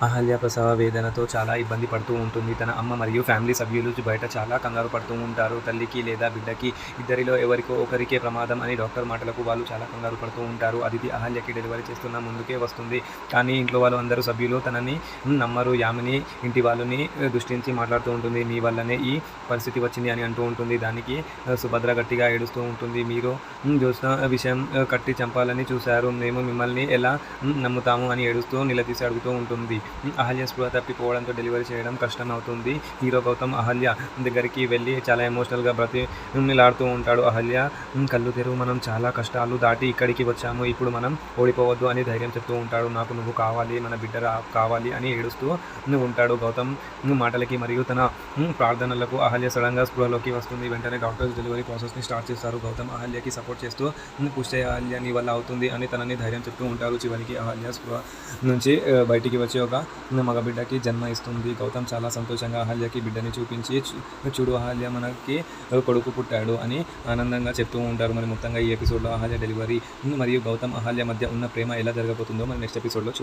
అహల్య ప్రసవ వేదనతో చాలా ఇబ్బంది పడుతూ ఉంటుంది. తన అమ్మ మరియు ఫ్యామిలీ సభ్యులు బయట చాలా కంగారు పడుతూ ఉంటారు. తల్లికి లేదా బిడ్డకి ఇద్దరిలో ఎవరికో ఒకరికే ప్రమాదం అని డాక్టర్ మాటలకు వాళ్ళు చాలా కంగారు పడుతూ ఉంటారు. అదితి అహల్యకి డెలివరీ చేస్తున్న ముందుకే వస్తుంది. కానీ ఇంట్లో వాళ్ళు అందరూ సభ్యులు తనని నమ్మరు. యామిని ఇంటి వాళ్ళని దృష్టించి మాట్లాడుతూ ఉంటుంది. మీ వల్లనే ఈ పరిస్థితి వచ్చింది అని అంటూ ఉంటుంది. దానికి సుభద్ర గట్టిగా ఏడుస్తూ ఉంటుంది. మీరు జ్యోత్స్న విషయం కట్టి చంపాలని చూశారు. మేము మిమ్మల్ని ఎలా నమ్ముతాము అని ఏడుస్తూ నిలదీసి అడుగుతూ ఉంటుంది. అహల్య స్పృహ తప్పిపోవడంతో డెలివరీ చేయడం కష్టం అవుతుంది. హీరో గౌతమ్ అహల్య దగ్గరికి వెళ్ళి చాలా ఎమోషనల్గా బ్రతిమిలాడుతూ ఉంటాడు. అహల్య కళ్ళు తెరువు, మనం చాలా కష్టాలు దాటి ఇక్కడికి వచ్చాము, ఇప్పుడు మనం ఓడిపోవద్దు అని ధైర్యం చెప్తూ ఉంటాడు. నాకు నువ్వు కావాలి, మన బిడ్డ కావాలి అని ఏడుస్తూ ఉంటాడు. గౌతమ్ మాటలకి మరియు తన ప్రార్థనలకు అహల్య సడన్గా స్పృహలోకి వస్తుంది. వెంటనే డాక్టర్స్ డెలివరీ ప్రాసెస్ని స్టార్ట్ చేస్తారు. గౌతమ్ అహల్యకి సపోర్ట్ చేస్తూ పుష్ చేయ, అహల్య నీ వల్ల అవుతుంది అని తనని ధైర్యం చెప్తూ ఉంటారు. చివరికి అహల్య స్పృహ నుంచి బయటికి వచ్చి ఒక మగ బిడ్డకి జన్మ ఇస్తుంది. గౌతమ్ చాలా సంతోషంగా అహల్యకి బిడ్డని చూపించి, చూడు అహల్య మనకి కొడుకు పుట్టాడు అని ఆనందంగా చెప్తూ ఉంటారు. మరి మొత్తంగా ఈ ఎపిసోడ్లో అహల్య డెలివరీ మరియు గౌతమ్ అహల్య మధ్య ఉన్న ప్రేమ ఎలా జరగబోతుందో మరి నెక్స్ట్ ఎపిసోడ్లో